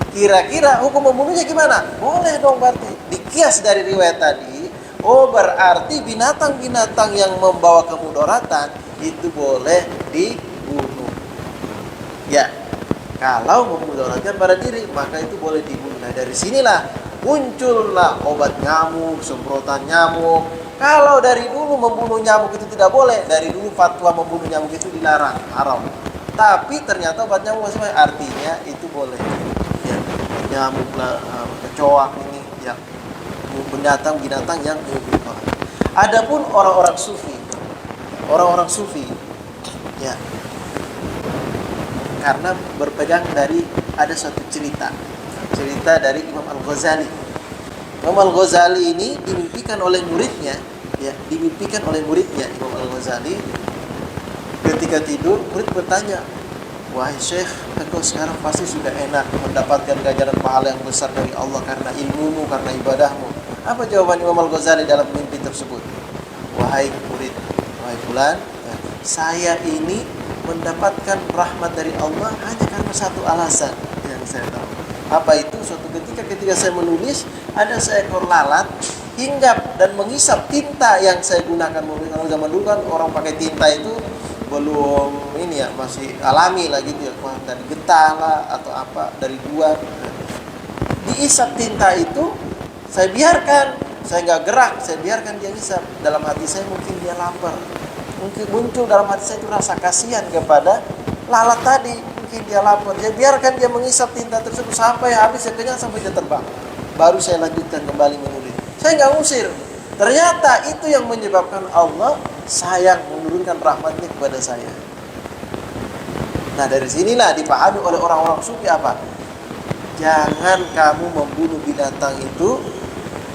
Kira-kira hukum membunuhnya gimana? Boleh dong berarti. Dikias dari riwayat tadi, oh berarti binatang-binatang yang membawa kemudaratan itu boleh dibunuh. Ya, kalau memudaratkan pada diri, maka itu boleh dibunuh. Nah, dari sinilah muncullah obat nyamuk, semprotan nyamuk. Kalau dari dulu membunuh nyamuk itu tidak boleh, dari dulu fatwa membunuh nyamuk itu dilarang, haram. Tapi ternyata obat nyamuk masih banyak, artinya itu boleh. Ya, nyamuk lah, kecoa ini, ya, binatang-binatang yang membunuh. Adapun orang-orang sufi, ya, karena berpegang dari ada suatu cerita dari Imam Al-Ghazali. Imam Al-Ghazali ini dimimpikan oleh muridnya Imam Al-Ghazali ketika tidur. Murid bertanya, wahai Syekh, engkau sekarang pasti sudah enak mendapatkan ganjaran pahala yang besar dari Allah karena ilmumu, karena ibadahmu. Apa jawaban Imam Al-Ghazali dalam mimpi tersebut? Wahai murid, wahai fulan, ya, saya ini mendapatkan rahmat dari Allah hanya karena satu alasan yang saya tahu. Apa itu? Suatu ketika saya menulis, ada seekor lalat hinggap dan menghisap tinta yang saya gunakan menulis. Kalau zaman dulu kan orang pakai tinta itu belum ini ya, masih alami lah gitu ya, dari getah lah atau apa, dari gua. Dihisap tinta itu, saya biarkan, saya nggak gerak, saya biarkan dia hisap. Dalam hati saya mungkin dia lapar, mungkin muncul dalam hati saya itu rasa kasihan kepada lalat tadi, mungkin dia lapar. Saya biarkan dia menghisap tinta tersebut sampai habis, saya kenyang, sampai dia terbang. Baru saya lanjutkan kembali menulis. Saya nggak usir. Ternyata itu yang menyebabkan Allah sayang menurunkan rahmatnya kepada saya. Nah, dari sinilah dipahami oleh orang-orang sufi apa? Jangan kamu membunuh binatang itu,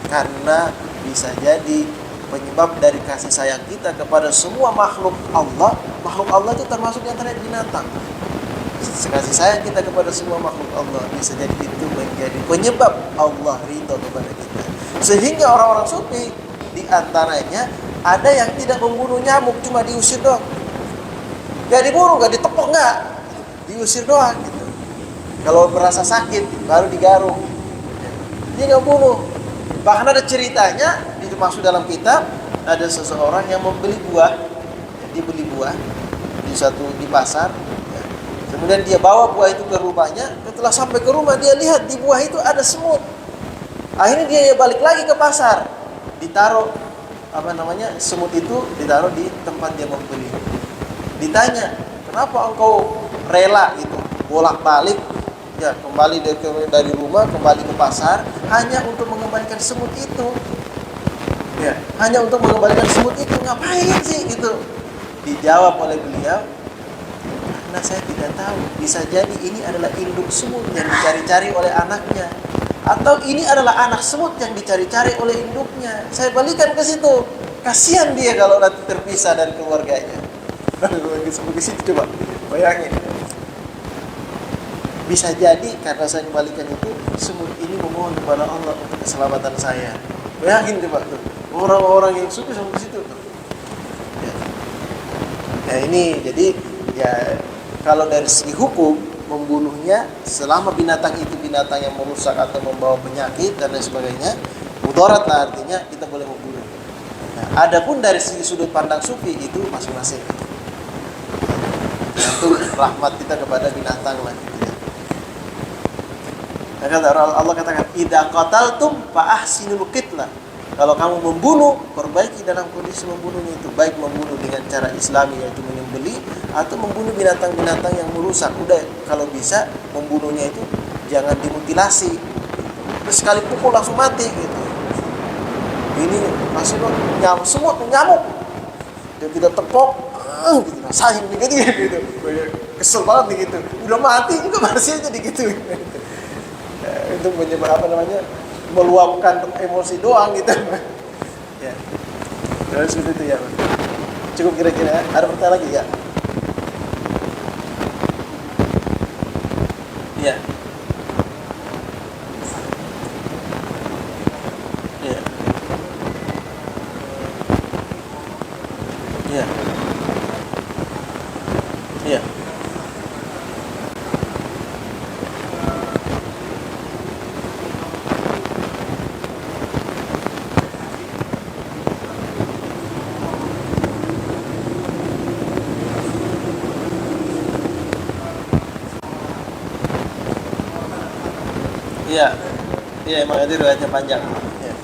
karena bisa jadi penyebab dari kasih sayang kita kepada semua makhluk Allah. Makhluk Allah itu termasuk di antara binatang. Kasih sayang kita kepada semua makhluk Allah bisa jadi itu menjadi penyebab Allah ridho kepada kita. Sehingga orang-orang sufi di antaranya ada yang tidak membunuh nyamuk, cuma diusir doang. Gak dibunuh, gak ditepok, gak, diusir doang gitu. Kalau merasa sakit baru digarung. Dia gak bunuh. Bahkan ada ceritanya, itu masuk dalam kitab, ada seseorang yang membeli buah. Dia beli buah di pasar. Kemudian dia bawa buah itu ke rumahnya. Setelah sampai ke rumah, dia lihat di buah itu ada semut. Akhirnya dia balik lagi ke pasar, ditaruh semut itu ditaruh di tempat dia membeli. Ditanya, kenapa engkau rela itu bolak-balik, ya, kembali dari rumah kembali ke pasar hanya untuk mengembalikan semut itu? Ya, hanya untuk mengembalikan semut itu, ngapain sih gitu? Dijawab oleh beliau, karena saya tidak tahu, bisa jadi ini adalah induk semut yang dicari-cari oleh anaknya, atau ini adalah anak semut yang dicari-cari oleh induknya. Saya balikan ke situ. Kasihan dia kalau nanti terpisah dari keluarganya. Sampai ke situ coba bayangin. Bisa jadi karena saya kembalikan itu, semut ini memohon kepada Allah untuk keselamatan saya. Bayangin coba tuh, orang-orang yang suka sampai ke situ tuh. Ya. Ya ini jadi ya, kalau dari segi hukum membunuhnya selama binatang itu binatang yang merusak atau membawa penyakit dan lain sebagainya, mudarat lah, artinya kita boleh membunuh. Nah, adapun dari segi sudut pandang sufi itu masing-masing. Itu rahmat kita kepada binatang lah gitu ya. Allah katakan, idza qataltum fa ahsinul qitla. Kalau kamu membunuh, perbaiki dalam kondisi membunuhnya itu, baik membunuh dengan cara Islami yaitu menyembelih, atau membunuh binatang-binatang yang merusak. Udah, kalau bisa membunuhnya itu jangan dimutilasi, terus sekali pukul langsung mati gitu. Ini masih semut nyamuk, dia kita tepok, gitu, rasain gitu. Kesel banget gitu. Udah mati juga masih aja digituin. Itu menyebabkan meluapkan emosi doang gitu. Ya. Dari seperti itu ya. Cukup kira-kira. Ada pertanyaan lagi ya? Iya. Iya. Iya, iya emang itu riwayatnya panjang. Ya.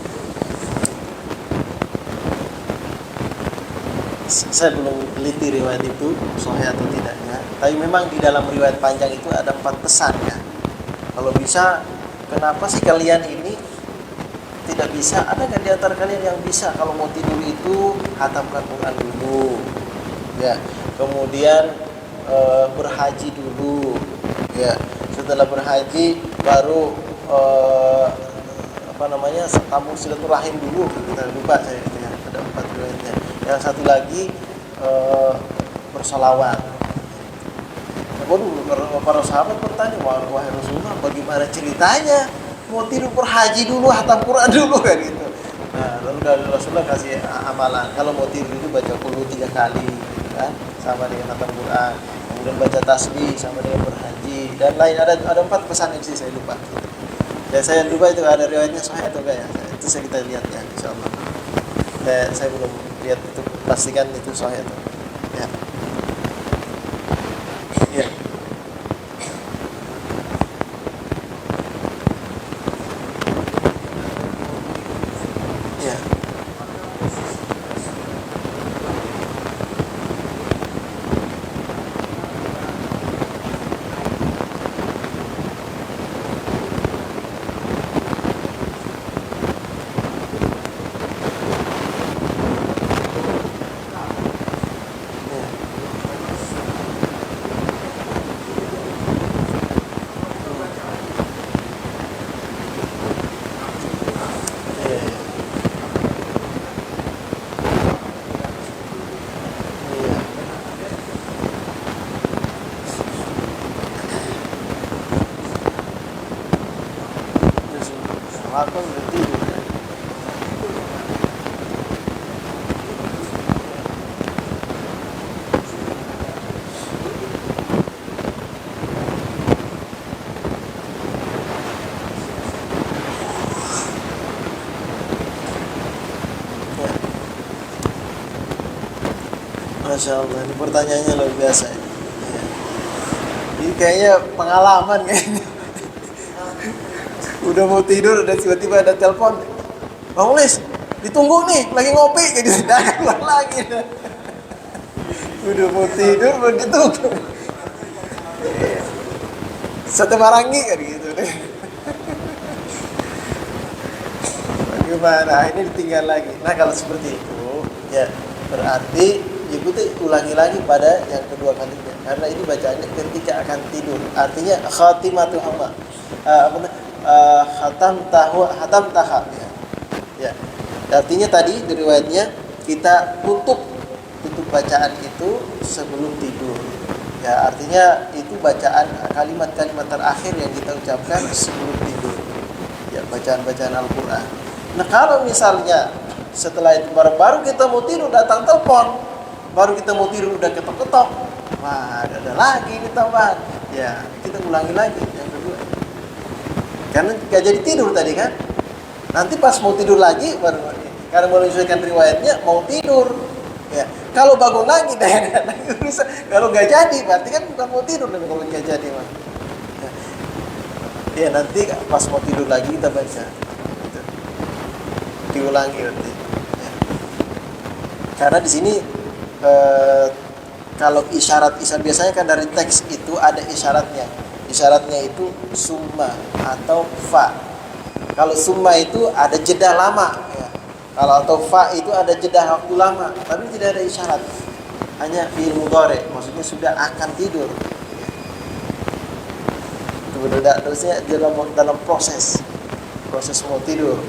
Saya belum teliti riwayat itu sahih atau tidaknya. Tapi memang di dalam riwayat panjang itu ada 4 pesan ya. Kalau bisa, kenapa sih kalian ini tidak bisa? Ada nggak di antara kalian yang bisa kalau mau tidur itu hatamkan Quran dulu, ya. Kemudian berhaji dulu, ya. Setelah berhaji baru tamu silaturahim dulu. Kita lupa saya itu ya. Ada 4 riwayatnya. Yang satu lagi bersolawat. Waduh, para sahabat bertanya, wahai Rasulullah, bagaimana ceritanya? Mau tidur berhaji dulu, hatam Quran dulu kan gitu. Nah, lalu dari Rasulullah kasih amalan. Kalau mau tidur itu baca qul 3 kali, gitu kan, sama dengan hatam Quran. Kemudian baca tasbih sama dengan berhaji dan lain. Ada 4 pesan yang saya lupa. Ya saya lupa itu ada riwayatnya sahih atau enggak ya. Itu saya kita lihat ya, insyaallah. Saya belum lihat itu, pastikan itu sahih atau ya. Ya. Ya. Apa berarti Masya Allah, ini pertanyaannya luar biasa ya. Ini kayaknya pengalaman kayaknya. Udah mau tidur, udah tiba-tiba ada telepon. Bang Ulis, ditunggu nih, lagi ngopi kayak gitu. Dah keluar lagi. Udah mau tidur, belum ditunggu. Satu marangi kan gitu deh. Bagaimana? Ini ditinggal lagi. Nah kalau seperti itu, ya berarti ikuti ulangi lagi pada yang kedua kalinya. Karena ini bacaannya ketika akan tidur. Artinya khatimatul amma. Hatam tahap ya. Ya. Artinya tadi di riwayatnya kita tutup bacaan itu sebelum tidur. Ya, artinya itu bacaan kalimat-kalimat terakhir yang kita ucapkan sebelum tidur. Ya, bacaan-bacaan Al-Qur'an. Nah, kalau misalnya setelah itu baru kita mau tidur datang telepon, baru kita mau tidur udah ketok-ketok. Wah, ada lagi ini tambahan. Ya, kita ulangi lagi yang kedua. Karena gak jadi tidur tadi kan. Nanti pas mau tidur lagi baru, karena menyesuaikan riwayatnya mau tidur. Ya, kalau bangun lagi kalau gak jadi berarti kan bukan mau tidur kalau gak jadi mah. Ya, nanti pas mau tidur lagi kita baca. Gitu. Diulangi nanti. Ya. Karena di sini kalau isyarat biasanya kan dari teks itu ada isyaratnya. Isyaratnya itu summa atau fa. Kalau summa itu ada jeda lama ya. Kalau atau fa itu ada jeda waktu lama, tapi tidak ada isyarat. Hanya fi'il mudhari, maksudnya sudah akan tidur. Itu berbeda terusnya dalam proses mau tidur.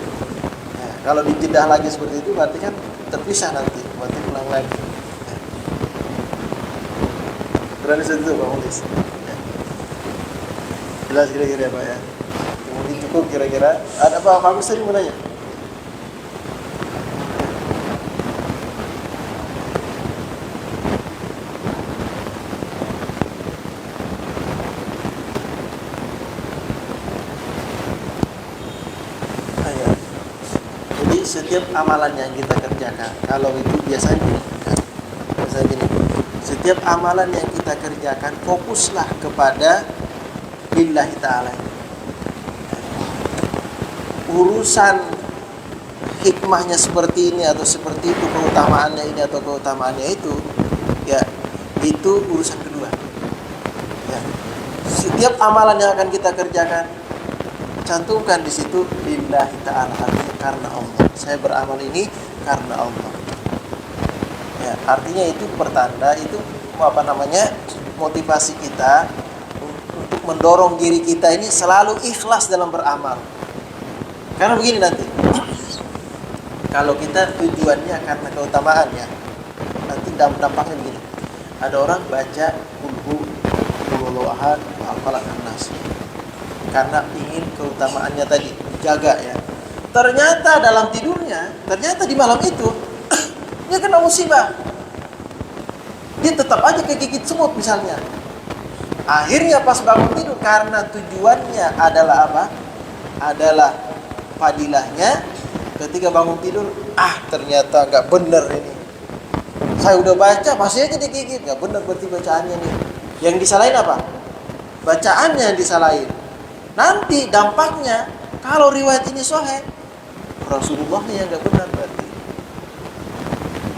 Ya, kalau dijedah lagi seperti itu berarti kan terpisah nanti, berarti ulang lagi. Ya. Berani segitu Pak Mulis. Ya. Jelas kira-kira Pak ya. Kemudian cukup kira-kira. Ada apa Pak Agus tadi mau nanya? Setiap amalan yang kita kerjakan, kalau itu biasanya gini, setiap amalan yang kita kerjakan fokuslah kepada lillahi ta'ala. urusan hikmahnya seperti ini atau seperti itu, keutamaannya ini atau keutamaannya itu, ya itu urusan kedua. Ya. Setiap amalan yang akan kita kerjakan, cantumkan di situ lillahi ta'ala, artinya karena Allah. Saya beramal ini karena Allah. Ya, artinya itu pertanda, itu motivasi kita untuk mendorong diri kita ini selalu ikhlas dalam beramal. Karena begini nanti, kalau kita tujuannya karena keutamaan ya, nanti dampaknya begini. Ada orang baca kulhu, kulhu ahad, al-falaq, an-nas, karena ingin keutamaannya tadi dijaga ya. Ternyata dalam tidurnya, ternyata di malam itu dia kena musibah. Dia tetap aja kegigit semut misalnya. Akhirnya pas bangun tidur, karena tujuannya adalah apa? Adalah fadilahnya. Ketika bangun tidur, ternyata nggak benar ini. Saya udah baca, masih aja digigit. Nggak benar berarti bacaannya nih. Yang disalahin apa? Bacaannya yang disalahin. Nanti dampaknya, kalau riwayat ini sahih, Rasulullahnya yang nggak benar berarti.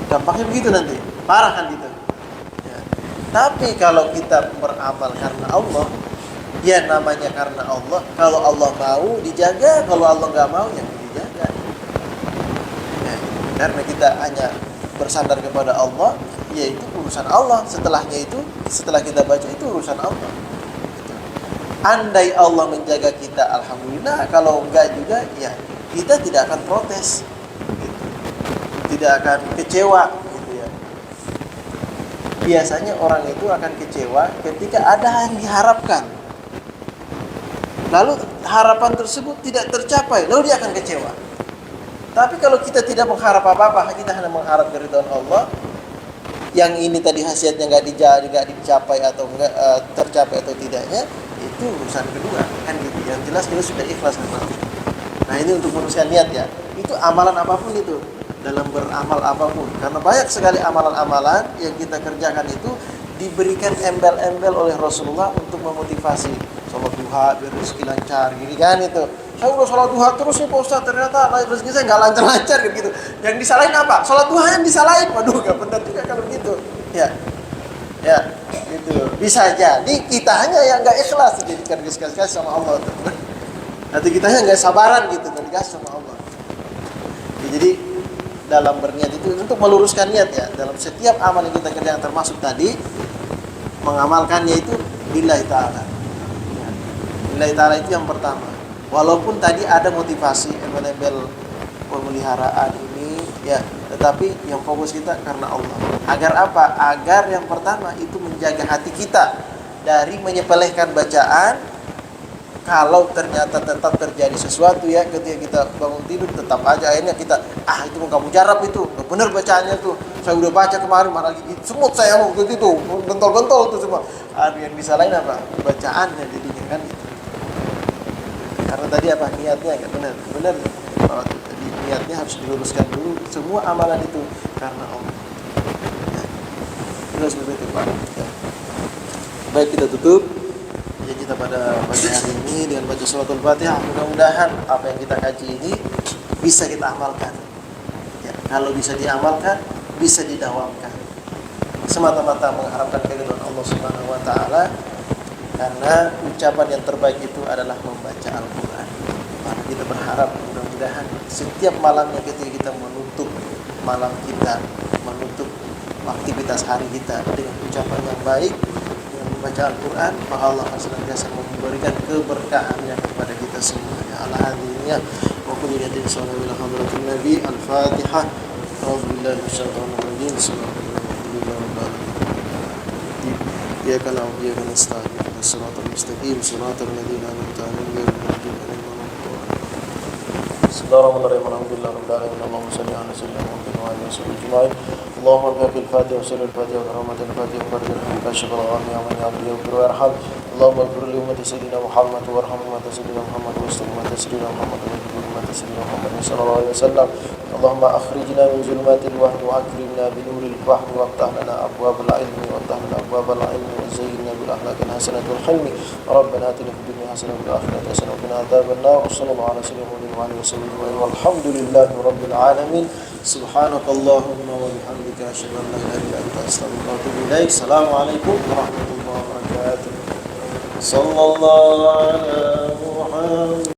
Dampaknya begitu nanti. Parah kan gitu. Ya. Tapi kalau kita beramal karena Allah, ya namanya karena Allah. Kalau Allah mau dijaga, kalau Allah nggak mau ya dijaga. Ya, karena kita hanya bersandar kepada Allah, yaitu urusan Allah. Setelahnya itu, setelah kita baca itu urusan Allah. Gitu. Andai Allah menjaga kita, alhamdulillah. Kalau enggak juga, ya kita tidak akan protes, gitu. Tidak akan kecewa. Biasanya orang itu akan kecewa ketika ada yang diharapkan, lalu harapan tersebut tidak tercapai, lalu dia akan kecewa. Tapi kalau kita tidak mengharap apa-apa, kita hanya mengharap keridhaan Allah, yang ini tadi khasiatnya nggak dicapai atau nggak tercapai atau tidaknya, itu urusan kedua kan gitu. Yang jelas kita sudah ikhlas sama Allah. Nah ini untuk meluruskan niat ya. Itu amalan apapun itu, dalam beramal apapun, karena banyak sekali amalan-amalan yang kita kerjakan itu diberikan embel-embel oleh Rasulullah untuk memotivasi. Sholat duha biar rezeki lancar, gini kan itu. Saya udah sholat duha terus nih Pak Ustaz, ternyata rezeki saya nggak lancar-lancar gitu. Yang disalahin apa? Sholat duha yang disalahin. Waduh, nggak benar juga kalau gitu. Ya, gitu. Bisa jadi kita hanya yang nggak ikhlas, dijadikan dikasih sama Allah. Nanti kita hanya nggak sabaran gitu, dan dikasih sama Allah. Ya, jadi dalam berniat itu untuk meluruskan niat ya, dalam setiap amal yang kita kerjakan, termasuk tadi mengamalkannya itu lillahi ta'ala. Lillahi ta'ala itu yang pertama. Walaupun tadi ada motivasi embel-embel pemeliharaan ini ya, tetapi yang fokus kita karena Allah. Agar apa? Agar yang pertama itu menjaga hati kita dari menyepelekan bacaan. Kalau ternyata tetap terjadi sesuatu ya, ketika kita bangun tidur tetap aja akhirnya kita itu kamu jarab itu benar bacaannya tuh, saya udah baca kemarin malah gigit semut saya mau gitu tuh, bentol-bentol tuh semua. Yang disalahin apa? Bacaannya jadinya kan gitu. Karena tadi apa? Niatnya enggak benar. Bahwa tadi niatnya harus diluruskan dulu. Semua amalan itu karena Allah. Ya. Terus begitu Pak. Ya. Baik, kita tutup kita pada pagi hari ini dengan baca suratul Fatihah. Mudah-mudahan apa yang kita kaji ini bisa kita amalkan ya, kalau bisa diamalkan, bisa didawamkan, semata-mata mengharapkan keridhaan Allah Subhanahu wa taala. Karena ucapan yang terbaik itu adalah membaca Al-Quran. Maka kita berharap mudah-mudahan setiap malamnya ketika kita menutup malam kita, menutup aktivitas hari kita dengan ucapan yang baik, baca Al-Quran, maka Allah akan senantiasa memberikan keberkahannya kepada kita semuanya. Alhamdulillah. Wa kulli yadin sallallahu ila hadratin Nabi. Al-Fatihah. A'udzubillahi minasyaitonir rajim. Bismillahirrahmanirrahim. Iyyaka na'budu wa iyyaka nasta'in. Ihdinas siratal mustaqim. Siratal ladzina an'amta 'alaihim ghairil maghdubi 'alaihim waladdallin. Bismillahirrahmanirrahim. Alhamdulillahirabbil alamin. Allahumma shalli ala sayyidina Muhammad wa ala alihi wasallam. اللهم بارك في الفاتحة وسر الفاتحة وكرامة الفاتحة وبارك الحمد كاشف الغم يا من يعبد يغفر ويرحم. اللهم اغفر لأمة سيدنا محمد وارحم أمة سيدنا محمد واستر أمة سيدنا محمد واغفر أمة سيدنا محمد صلى الله عليه وسلم. اللهم أخرجنا من ظلمات الوهم وأكرمنا بنور الفهم وافتح لنا أبواب العلم وزينا بالأخلاق الحسنة والحلم ربنا آتنا في الدنيا حسنة وفي الآخرة حسنة وقنا عذاب النار وصلى الله على سيدنا محمد وعلى آله وصحبه أجمعين والحمد لله رب العالمين سبحانك اللهم وبحمدك أشهد أن لا إله إلا أنت أستغفرك وأتوب إليك السلام عليكم ورحمة الله وبركاته صلى الله على محمد